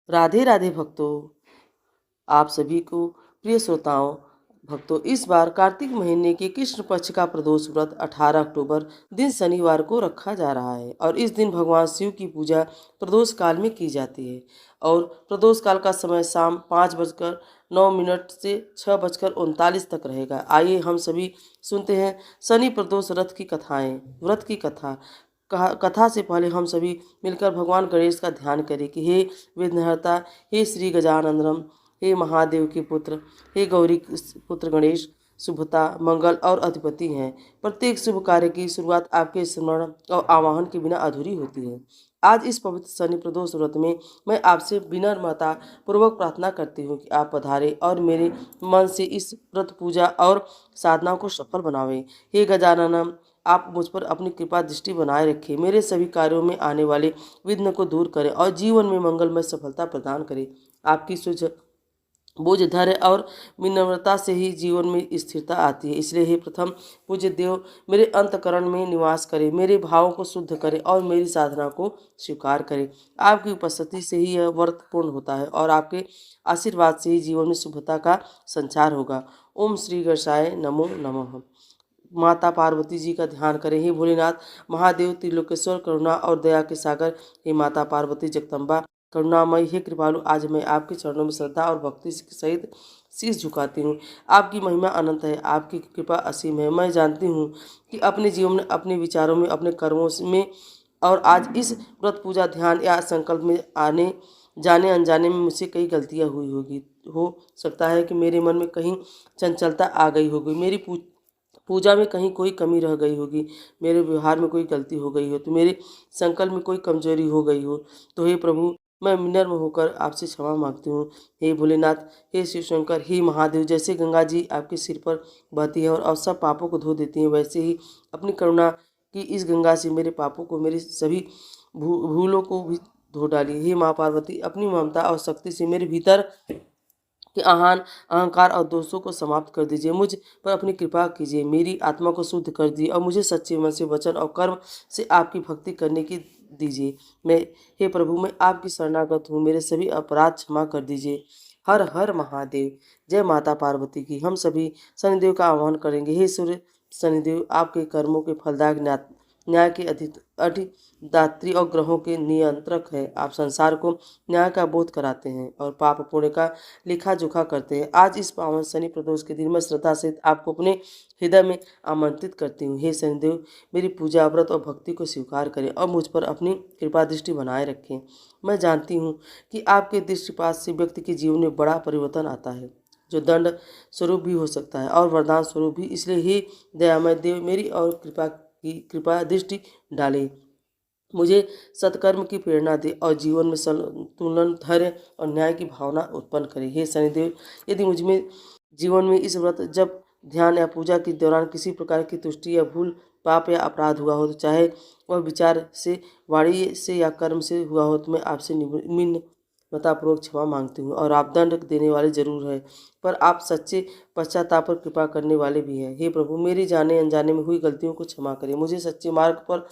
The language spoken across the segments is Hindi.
राधे राधे भक्तों, आप सभी को प्रिय श्रोताओं भक्तों, इस बार कार्तिक महीने के कृष्ण पक्ष का प्रदोष व्रत 18 अक्टूबर दिन शनिवार को रखा जा रहा है और इस दिन भगवान शिव की पूजा प्रदोष काल में की जाती है। और प्रदोष काल का समय शाम 5:09 से 6:39 तक रहेगा। आइए हम सभी सुनते हैं शनि प्रदोष व्रत की कथा। कथा से पहले हम सभी मिलकर भगवान गणेश का ध्यान करें कि हे विघ्नहर्ता, हे श्री गजानंदनम, हे महादेव के पुत्र, हे गौरी पुत्र गणेश, शुभता, मंगल और अधिपति हैं। प्रत्येक शुभ कार्य की शुरुआत आपके स्मरण और आवाहन के बिना अधूरी होती है। आज इस पवित्र शनि प्रदोष व्रत में मैं आपसे विनम्रता पूर्वक प्रार्थना करती हूँ कि आप पधारें और मेरे मन से इस व्रत पूजा और साधना को सफल बनावें। हे गजाननम, आप मुझ पर अपनी कृपा दृष्टि बनाए रखें, मेरे सभी कार्यों में आने वाले विघ्न को दूर करें और जीवन में मंगलमय सफलता प्रदान करें। आपकी बोझ धैर्य और विनम्रता से ही जीवन में स्थिरता आती है। इसलिए हे प्रथम पूज्य देव, मेरे अंतकरण में निवास करें, मेरे भावों को शुद्ध करें और मेरी साधना को स्वीकार करें। आपकी उपस्थिति से ही यह व्रत पूर्ण होता है और आपके आशीर्वाद से ही जीवन में शुभता का संचार होगा। ओम श्री गणेशाय नमो नमः। माता पार्वती जी का ध्यान करें। हे भोलेनाथ महादेव, त्रिलोकेश्वर, करुणा और दया के सागर, हे माता पार्वती जगदम्बा करुणामयी, हे कृपालु, आज मैं आपके चरणों में श्रद्धा और भक्ति सहित शीश झुकाती हूँ। आपकी महिमा अनंत है, आपकी कृपा असीम है। मैं जानती हूँ कि अपने जीवन में, अपने विचारों में, अपने कर्मों में और आज इस व्रत पूजा ध्यान या संकल्प में आने जाने अनजाने में मुझसे कई गलतियाँ हुई होगी। हो सकता है कि मेरे मन में कहीं चंचलता आ गई होगी, मेरी पूजा में कहीं कोई कमी रह गई होगी, मेरे व्यवहार में कोई गलती हो गई हो, तो मेरे संकल्प में कोई कमजोरी हो गई हो, तो हे प्रभु, मैं विनम्र होकर आपसे क्षमा मांगती हूँ। हे भोलेनाथ, हे शिव शंकर, हे महादेव, जैसे गंगा जी आपके सिर पर बहती है और सब पापों को धो देती हैं, वैसे ही अपनी करुणा की इस गंगा से मेरे पापों को, मेरी सभी भूलों को भी धो डालिए। हे माँ पार्वती, अपनी ममता और शक्ति से मेरे भीतर कि अहंकार और दोषों को समाप्त कर दीजिए। मुझ पर अपनी कृपा कीजिए, मेरी आत्मा को शुद्ध कर दीजिए और मुझे सच्चे मन से वचन और कर्म से आपकी भक्ति करने की दीजिए। हे प्रभु, मैं आपकी शरणागत हूँ, मेरे सभी अपराध क्षमा कर दीजिए। हर हर महादेव। जय माता पार्वती की। हम सभी शनिदेव का आह्वान करेंगे। हे सूर्य शनिदेव, आपके कर्मों के फलदायक न्याय के अधिदात्री और ग्रहों के नियंत्रक है। आप संसार को न्याय का बोध कराते हैं और पाप पुण्य का लेखा जोखा करते हैं। आज इस पावन शनि प्रदोष के दिन मैं श्रद्धा सहित आपको अपने हृदय में आमंत्रित करती हूँ। हे शनिदेव, मेरी पूजा व्रत और भक्ति को स्वीकार करें और मुझ पर अपनी कृपा दृष्टि बनाए रखें। मैं जानती हूँ कि आपके दृष्टिपात से व्यक्ति के जीवन में बड़ा परिवर्तन आता है, जो दंड स्वरूप भी हो सकता है और वरदान स्वरूप भी। इसलिए हे दयामय देव, मेरी और कृपा दृष्टि डाले, मुझे सत्कर्म की प्रेरणा दे और जीवन में संतुलन, धैर्य और न्याय की भावना उत्पन्न करे। हे शनिदेव, यदि मुझ में जीवन में इस व्रत, जब ध्यान या पूजा के दौरान किसी प्रकार की तुष्टि या भूल, पाप या अपराध हुआ हो, तो चाहे वह विचार से, वाणी से या कर्म से हुआ हो, तो मैं आपसे निम्रतापूर्वक क्षमा मांगती हूँ। और आप दंड देने वाले जरूर हैं, पर आप सच्चे पश्चाताप पर कृपा करने वाले भी हैं। हे प्रभु, मेरी जाने अनजाने में हुई गलतियों को क्षमा करें, मुझे सच्चे मार्ग पर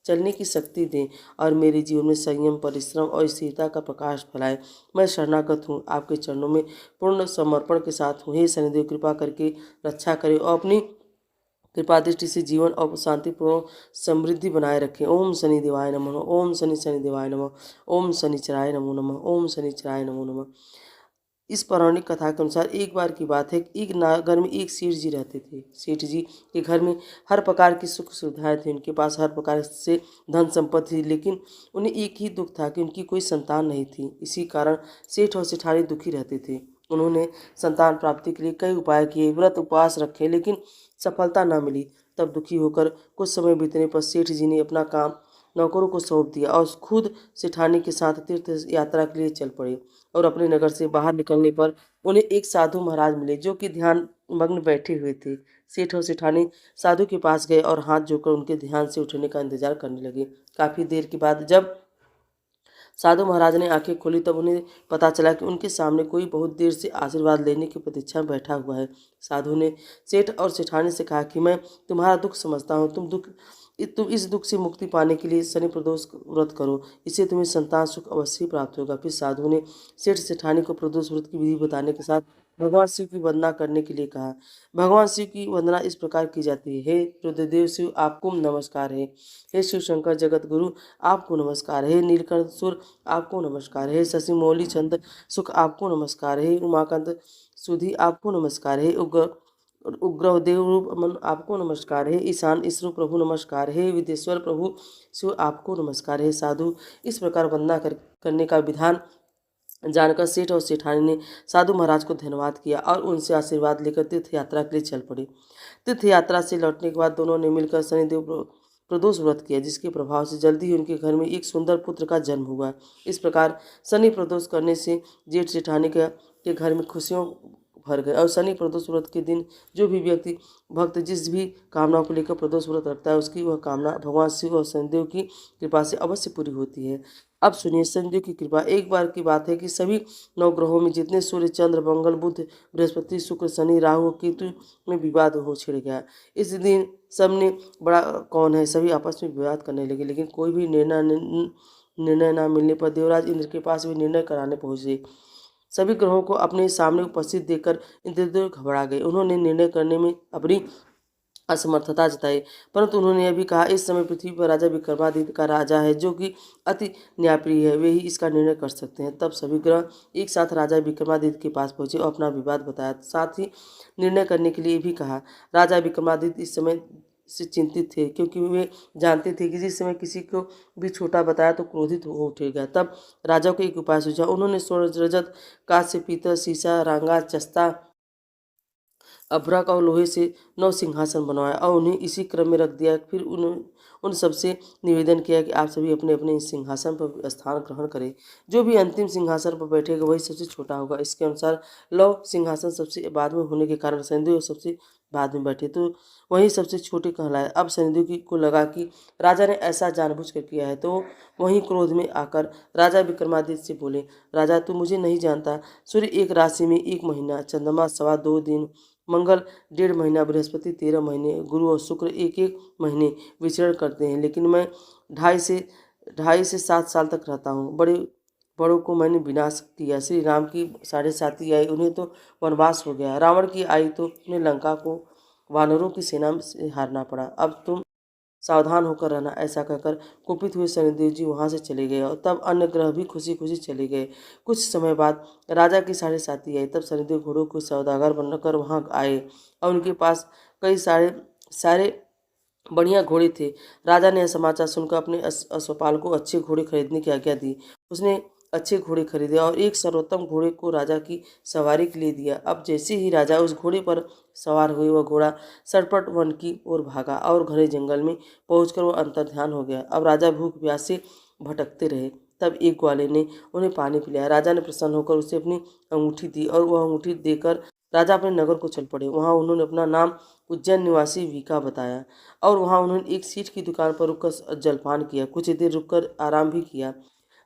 चलने की शक्ति दें और मेरे जीवन में संयम, परिश्रम और स्थिरता का प्रकाश फैलाएं। मैं शरणागत हूँ, आपके चरणों में पूर्ण समर्पण के साथ हूँ। हे शनिदेव, कृपा करके रक्षा करें और अपनी कृपा दृष्टि से जीवन और शांतिपूर्ण समृद्धि बनाए रखें। ओम शनि देवाय नमः। ओम शनि देवाय नमः। ओम शनिचराय नमो नमः। ओम शनिचराय नमो नमः। इस पौराणिक कथा के अनुसार एक बार की बात है कि एक नगर में एक सेठ जी रहते थे। सेठ जी के घर में हर प्रकार की सुख सुविधाएं थी, उनके पास हर प्रकार से धन संपत्ति थी, लेकिन उन्हें एक ही दुख था कि उनकी कोई संतान नहीं थी। इसी कारण सेठ और सेठानी दुखी रहते थे। उन्होंने संतान प्राप्ति के लिए कई उपाय किए, व्रत उपवास रखे, लेकिन सफलता न मिली। तब दुखी होकर कुछ समय बीतने पर सेठ जी ने अपना काम नौकरों को सौंप दिया और खुद सेठानी के साथ तीर्थ यात्रा के लिए चल पड़े। और अपने नगर से बाहर निकलने पर उन्हें एक साधु महाराज मिले, जो कि ध्यान मग्न बैठे हुए थे। सेठ और सेठानी साधु के पास गए और हाथ जोड़कर उनके ध्यान से उठने का इंतजार करने लगे। काफी देर के बाद जब साधु महाराज ने आंखें खोली, तब उन्हें पता चला कि उनके सामने कोई बहुत देर से आशीर्वाद लेने की प्रतीक्षा में बैठा हुआ है। साधु ने सेठ और सेठानी से कहा कि मैं तुम्हारा दुख समझता हूँ, तुम दुख तुम इस दुख से मुक्ति पाने के लिए शनि प्रदोष व्रत करो, इससे तुम्हें संतान सुख अवश्य प्राप्त होगा। फिर साधु ने सेठ सेठानी को प्रदोष व्रत की विधि बताने के साथ भगवान शिव की वंदना करने के लिए कहा। भगवान शिव की वंदना इस प्रकार की जाती है। हे रुद्रदेव शिव, आपको नमस्कार है। हे शिव शंकर जगत गुरु, आपको नमस्कार है। नीलकंठ सुर, आपको नमस्कार है। शशि मौली चंद्र सुख, आपको नमस्कार है। उमाकांत सुधी, आपको नमस्कार है। उग्र देव रूप मन, आपको नमस्कार है। ईशान ईश्वर प्रभु, नमस्कार है। विदेश्वर प्रभु शिव, आपको नमस्कार है। साधु इस प्रकार वंदना करने का विधान जानकर सेठ और सेठानी ने साधु महाराज को धन्यवाद किया और उनसे आशीर्वाद लेकर तीर्थ यात्रा के लिए चल पड़े। तीर्थ यात्रा से लौटने के बाद दोनों ने मिलकर शनिदेव प्रदोष व्रत किया, जिसके प्रभाव से जल्दी ही उनके घर में एक सुंदर पुत्र का जन्म हुआ। इस प्रकार शनि प्रदोष करने से जेठ जेठानी के घर में खुशियों भर गए। और शनि प्रदोष व्रत के दिन जो भी व्यक्ति भक्त जिस भी कामना को लेकर प्रदोष व्रत रखता है, उसकी वह कामना भगवान शिव और शनिदेव की कृपा से अवश्य पूरी होती है। अब सुनिए शनिदेव की कृपा। एक बार की बात है कि सभी नवग्रहों में जितने सूर्य चंद्र मंगल बुध बृहस्पति शुक्र शनि राहु और केतु में विवाद हो छिड़ गया। इस दिन सबने बड़ा कौन है सभी आपस में विवाद करने लगे, लेकिन कोई भी निर्णय न मिलने पर देवराज इंद्र के पास भी निर्णय कराने पहुंचे। सभी ग्रहों को अपने सामने उपस्थित देखकर इंद्रदेव घबरा गए। उन्होंने निर्णय करने में अपनी असमर्थता जताई, परंतु उन्होंने यह भी कहा, इस समय पृथ्वी पर राजा विक्रमादित्य का राजा है, जो कि अति न्यायप्रिय है, वे ही इसका निर्णय कर सकते हैं। तब सभी ग्रह एक साथ राजा विक्रमादित्य के पास पहुंचे और अपना विवाद बताया, साथ ही निर्णय करने के लिए भी कहा। राजा विक्रमादित्य इस समय से चिंतित थे, क्योंकि वे जानते थे कि जिस समय किसी को भी छोटा बताया तो क्रोधित हो उठेगा। तब राजा को एक उपाय सूझा। उन्होंने स्वर्ण रजत कांस्य पीतल सीसा रांगा जस्ता अभ्रक और लोहे से 9 सिंहासन बनवाया और उन्हें इसी क्रम में रख दिया। फिर उन सबसे निवेदन किया कि आप सभी अपने अपने सिंहासन पर स्थान ग्रहण करें। जो भी अंतिम सिंहासन पर बैठेगा वही सबसे छोटा होगा। इसके अनुसार लौ सिंहासन सबसे बाद में होने के कारण शनिदेव सबसे बाद में बैठे, तो वही सबसे छोटे कहलाए। अब शनिदेव को लगा कि राजा ने ऐसा जानबूझकर किया है, तो वहीं क्रोध में आकर राजा विक्रमादित्य से बोले, राजा तू मुझे नहीं जानता। सूर्य एक राशि में 1 महीना, चंद्रमा 2.25 दिन, मंगल 1.5 महीना, बृहस्पति 13 महीने, गुरु और शुक्र 1-1 महीने विचरण करते हैं, लेकिन मैं 2.5 से 7 साल तक रहता हूँ। बड़ों को मैंने विनाश किया। श्री राम की 7.5 आई, उन्हें तो वनवास हो गया। रावण की आई तो उन्हें लंका को वानरों की सेना से हारना पड़ा। अब तुम सावधान होकर रहना। ऐसा कहकर कुपित हुए शनिदेव जी वहां से चले गए और तब अन्य ग्रह भी खुशी खुशी चले गए। कुछ समय बाद राजा की 7.5 आई। तब शनिदेव घोड़ों को सौदागर बनकर वहां आए और उनके पास कई सारे बढ़िया घोड़े थे। राजा ने यह समाचार सुनकर अपने अश्वपाल को अच्छे घोड़े खरीदने की आज्ञा दी। उसने अच्छे घोड़े खरीदे और एक सर्वोत्तम घोड़े को राजा की सवारी के लिए दिया। अब जैसे ही राजा उस घोड़े पर सवार हुए, वह घोड़ा सरपट वन की ओर भागा और घने जंगल में पहुंचकर वह अंतर्ध्यान हो गया। अब राजा भूख प्यास से भटकते रहे। तब एक ग्वाले ने उन्हें पानी पिलाया। राजा ने प्रसन्न होकर उसे अपनी अंगूठी दी और वह अंगूठी देकर राजा अपने नगर को चल पड़े। वहां उन्होंने अपना नाम उज्जैन निवासी वीका बताया और वहां उन्होंने एक सेठ की दुकान पर रुककर जलपान किया। कुछ देर रुककर आराम भी किया।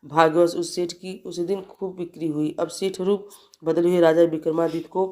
भाग्यवश उस सेठ की उस दिन खूब बिक्री हुई। अब सेठ रूप बदले हुए राजा विक्रमादित्य को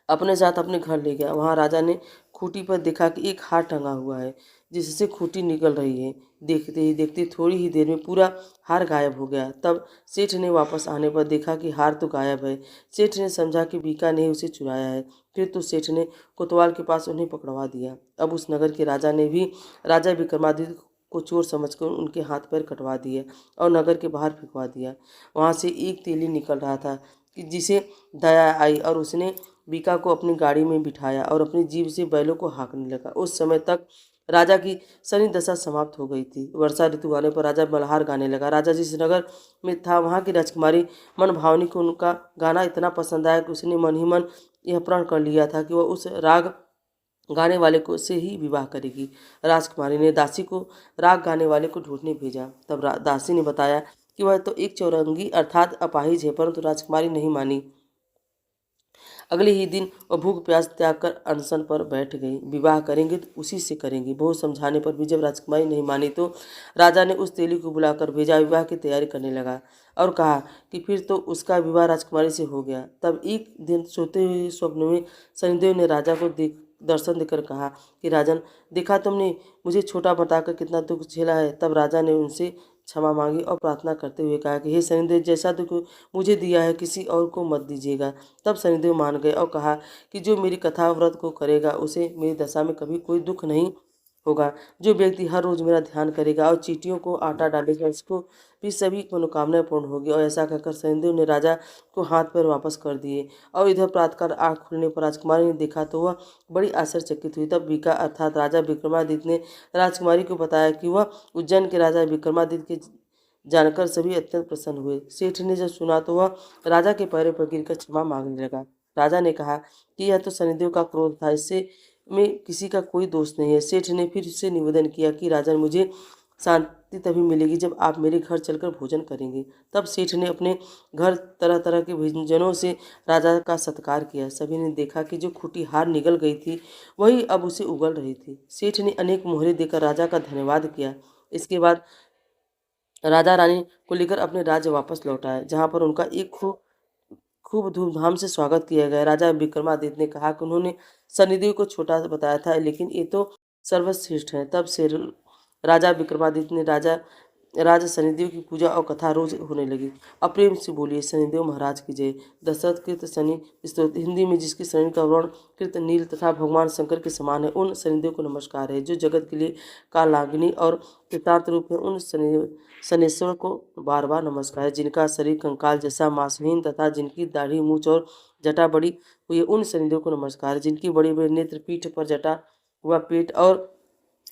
अपने साथ अपने घर ले गया। वहां राजा ने खूंटी पर देखा कि एक हार टंगा हुआ है, जिससे खूंटी निकल रही है। देखते ही देखते थोड़ी ही देर में पूरा हार गायब हो गया। तब सेठ ने वापस आने पर देखा कि हार तो गायब है। सेठ ने समझा कि बीका ने उसे चुराया है। फिर तो सेठ ने कोतवाल के पास उन्हें पकड़वा दिया। अब उस नगर के राजा ने भी राजा विक्रमादित्य को चोर समझकर उनके हाथ पैर कटवा दिए और नगर के बाहर फेंकवा दिया। वहां से एक तेली निकल रहा था कि जिसे दया आई और उसने बीका को अपनी गाड़ी में बिठाया और अपनी जीभ से बैलों को हाँकने लगा। उस समय तक राजा की शनि दशा समाप्त हो गई थी। वर्षा ऋतु आने पर राजा मल्हार गाने लगा। राजा जिस नगर में था वहां की राजकुमारी मन भावनी को उनका गाना इतना पसंद आया कि उसने मन ही मन यह प्रण कर लिया था कि वह उस राग गाने वाले को से ही विवाह करेगी। राजकुमारी ने दासी को राग गाने वाले को ढूंढने भेजा। तब दासी ने बताया कि वह तो एक चौरंगी अर्थात अपाहिज है, परंतु राजकुमारी नहीं मानी। अगले ही दिन वह भूख प्यास त्याग कर अनशन पर बैठ गई। विवाह करेंगे तो उसी से करेंगे। बहुत समझाने पर भी जब राजकुमारी नहीं मानी तो राजा ने उस तेली को बुलाकर भेजा। विवाह की तैयारी करने लगा और कहा कि फिर तो उसका विवाह राजकुमारी से हो गया। तब एक दिन सोते हुए स्वप्न में शनिदेव ने राजा को दर्शन देकर कहा कि राजन, देखा तुमने मुझे छोटा बताकर कितना दुख झेला है। तब राजा ने उनसे क्षमा मांगी और प्रार्थना करते हुए कहा कि हे शनिदेव, जैसा दुख मुझे दिया है किसी और को मत दीजिएगा। तब शनिदेव मान गए और कहा कि जो मेरी कथा व्रत को करेगा उसे मेरी दशा में कभी कोई दुख नहीं होगा। जो व्यक्ति हर रोज मेरा ध्यान करेगा और चींटियों को आटा डालेगा, उसको भी सभी मनोकामनाएं पूर्ण होगी। और ऐसा कहकर शनिदेव ने राजा को हाथ पैर वापस कर दिए। और इधर प्रातःकाल आँख खुलने पर राजकुमारी ने देखा तो वह बड़ी आश्चर्यचकित हुई। तब बीका अर्थात राजा विक्रमादित्य ने राजकुमारी को बताया कि वह उज्जैन के राजा विक्रमादित्य के जानकर सभी अत्यंत प्रसन्न हुए। सेठ ने जब सुना तो वह राजा के पैरों पर गिरकर क्षमा मांगने लगा। राजा ने कहा कि यह तो शनिदेव का क्रोध था, इससे में किसी का कोई दोष नहीं है। सेठ ने फिर से निवेदन किया कि राजन, मुझे शांति तभी मिलेगी जब आप मेरे घर चलकर भोजन करेंगे। तब सेठ ने अपने घर तरह तरह के व्यंजनों से राजा का सत्कार किया। सभी ने देखा कि जो खूंटी हार निगल गई थी वही अब उसे उगल रही थी। सेठ ने अनेक मोहरे देकर राजा का धन्यवाद किया। इसके बाद राजा रानी को लेकर अपने राज्य वापस लौट आए, जहाँ पर उनका खूब धूमधाम से स्वागत किया गया। राजा विक्रमादित्य ने कहा कि उन्होंने शनिदेव को छोटा बताया था, लेकिन ये तो सर्वश्रेष्ठ है। तब से राजा विक्रमादित्य ने राजा शनिदेव की पूजा और कथा रोज होने लगी। अब प्रेम से बोलिए शनिदेव महाराज की जय। दशरथ कृत शनि स्तोत्र, हिंदी में जिसके शनि का वर्ण कृत नील तथा भगवान शंकर के समान है, उन शनिदेव को नमस्कार है। जो जगत के लिए कालाग्नि और कृतार्थ रूप है, उन शनेश्वर को बार बार नमस्कार है। जिनका शरीर कंकाल जैसा मांसहीन तथा जिनकी दाढ़ी मूछ और जटा बड़ी हुई है, उन शनिदेव को नमस्कार है। जिनकी बड़ी बड़ी नेत्र, पीठ पर जटा हुआ पेट और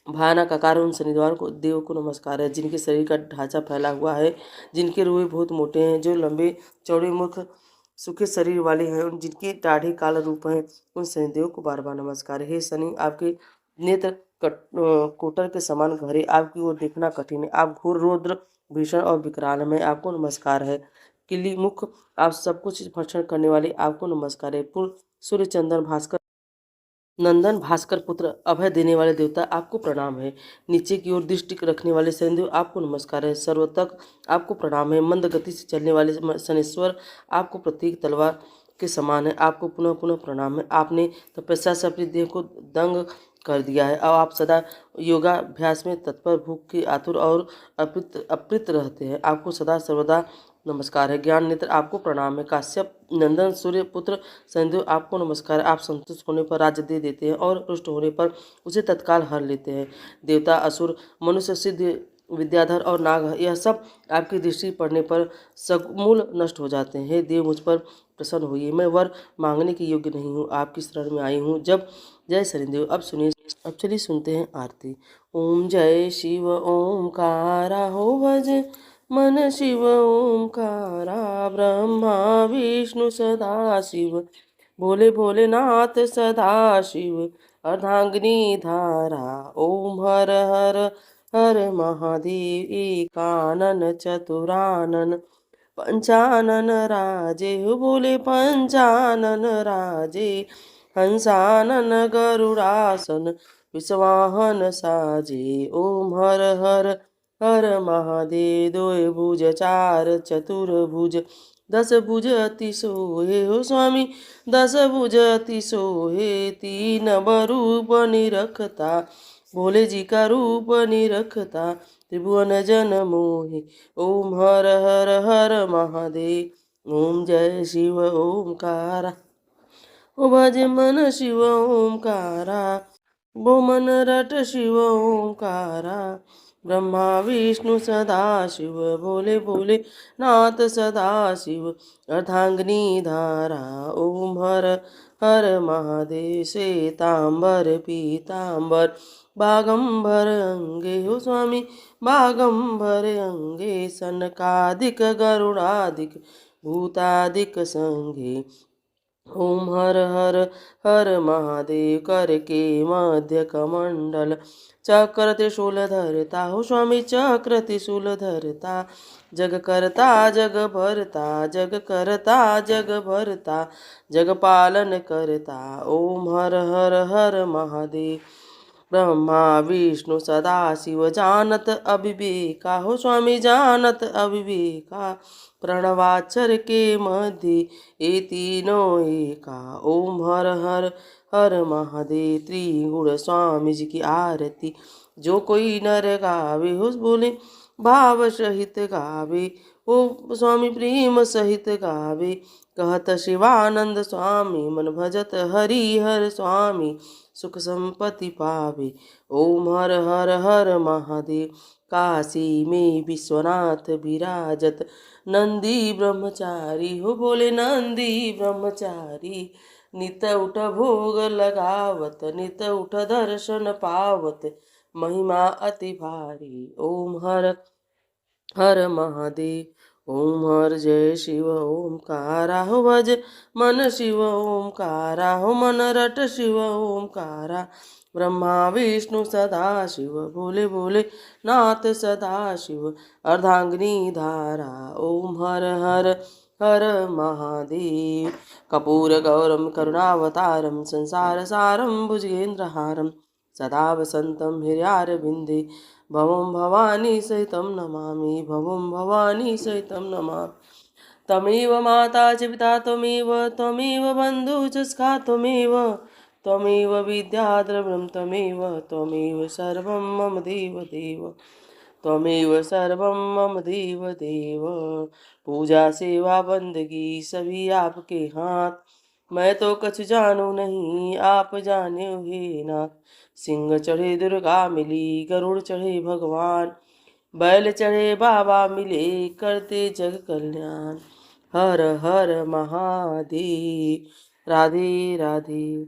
भयानक आकार, उन शनिदेव को देव को नमस्कार है। जिनके शरीर का ढांचा फैला हुआ है, जिनके रोए बहुत मोटे हैं, जो लंबे चौड़े मुख सूखे शरीर वाले हैं, उन जिनकी दाढ़ी काल रूप है, उन शनिदेव को बार बार नमस्कार है। हे शनि, आपके नेत्र कोटर के समान गहरे, आपकी ओर देखना कठिन है। आप घोर रौद्र भीषण और विकराल में, आपको नमस्कार है। किली मुख, आप सब कुछ भक्षण करने वाले, आपको नमस्कार है। पूर्ण सूर्य चंद्र भास्कर नंदन भास्कर पुत्र, अभय देने वाले देवता, आपको प्रणाम है। नीचे की ओर दृष्टि रखने वाले शनिदेव, आपको नमस्कार है। सर्वतक आपको प्रणाम है। मंद गति से चलने वाले शनेश्वर, आपको प्रतीक तलवार के समान है, आपको पुनः पुनः प्रणाम है। आपने तपस्या से अपनी देह को दंग कर दिया है। अब आप सदा योगाभ्यास में तत्पर, भूख की आतुर और अपृत रहते हैं। आपको सदा सर्वदा नमस्कार है। ज्ञान नेत्र, आपको प्रणाम है। काश्यप नंदन सूर्य पुत्र शनिदेव, आपको नमस्कार है। आप संतुष्ट होने पर राज्य दे देते हैं और रुष्ट होने पर उसे तत्काल हर लेते हैं। देवता, असुर, मनुष्य, सिद्ध, विद्याधर और नाग, यह सब आपकी दृष्टि पड़ने पर समूल नष्ट हो जाते हैं। हे देव, मुझ पर प्रसन्न होइए। मैं वर मांगने के योग्य नहीं हूँ, आपकी शरण में आई हूँ। जब जय शनिदेव। अब सुनिए, अब चलिए सुनते हैं आरती। ओम जय शिव ओमकारा हो भज मन शिव ओमकारा, ब्रह्मा विष्णु सदा शिव, भोले भोलेनाथ सदा शिव, अर्धांगिनी धारा। ओम हर हर हर महादेव, एकानन चतुरानन, पंचानन राजे हो बोले पंचानन राजे, हंसानन गरुड़ासन, विश्वाहन साजे। ओम हर हर हर महादेव, दोय भुज चार चतुर्भुज, दस भुज अति सोहे हो स्वामी, दस भुज अति सोहे, तीन बरूप निरखता, भोले जी का रूप निरखता, त्रिभुवन जन मोहे। ओम हर हर हर महादेव, ओम जय शिव ओमकारा, ओ भज मन शिव ओमकारा, वो मन रट शिव ओमकारा, ब्रह्मा विष्णु सदा शिव, भोले भोले नाथ सदा शिव, अर्धांगिनी धारा। ओम हर हर महादेव, श्वेतांबर पीतांबर, बागंबर अंगे हो स्वामी, बागंबर अंगे, सनकादिक गरुड़ादिक, भूतादिक संगे। ओम हर हर हर महादेव, कर के मध्य कमंडल, चक्र त्रिशूल धरता हो स्वामी, चक्र त्रिशूल धरता, जग करता जग भरता, जग करता जग भरता, जग पालन करता। ओम हर हर हर महादेव, ब्रह्मा विष्णु सदा शिव जानत अविवेका हो स्वामी जानत अविवेका। प्रणवाक्षर के मध्य ये तीनों एका। ओम हर हर हर महादेव त्रिगुण स्वामी जी की आरती। जो कोई नर गावे हो बोले भाव सहित गावे। ओ स्वामी प्रेम सहित गावे। कहत शिवानंद स्वामी मन भजत हरि हर स्वामी सुख संपत्ति पावे। ओम हर हर हर महादेव। काशी में विश्वनाथ विराजत नंदी ब्रह्मचारी हो बोले नंदी ब्रह्मचारी। नित उठ भोग लगावत नित उठ दर्शन पावत महिमा अति भारी। ओम हर हर महादेव। ओम हर जय शिव ओमकारा हो भज मन शिव ओमकारा हो मन रट शिव ओमकारा। ब्रह्मा विष्णु सदा शिव बोले बोले नाथ सदा शिव अर्धांगिनी धारा। ओम हर हर हर महादेव। कपूर गौरम करुणावतारम संसार सारम भुजगेन्द्रहारम सदा वसंतम हृदयारविंदे भवं भवानी सहितं नमामि भवं भवानी सहितं नमामि। त्वमेव माता च पिता त्वमेव बन्धुः च सखा त्वमेव विद्या द्रविणं त्वमेव सर्वं मम देव देव। त्वमेव सर्वं मम देव देव। पूजा सेवा बंदगी सभी आपके हाथ। मैं तो कछु जानू नहीं आप जाने हे नाथ। सिंह चढ़े दुर्गा मिली गरुड़ चढ़े भगवान। बैल चढ़े बाबा मिले करते जग कल्याण। हर हर महादेव। राधे राधे।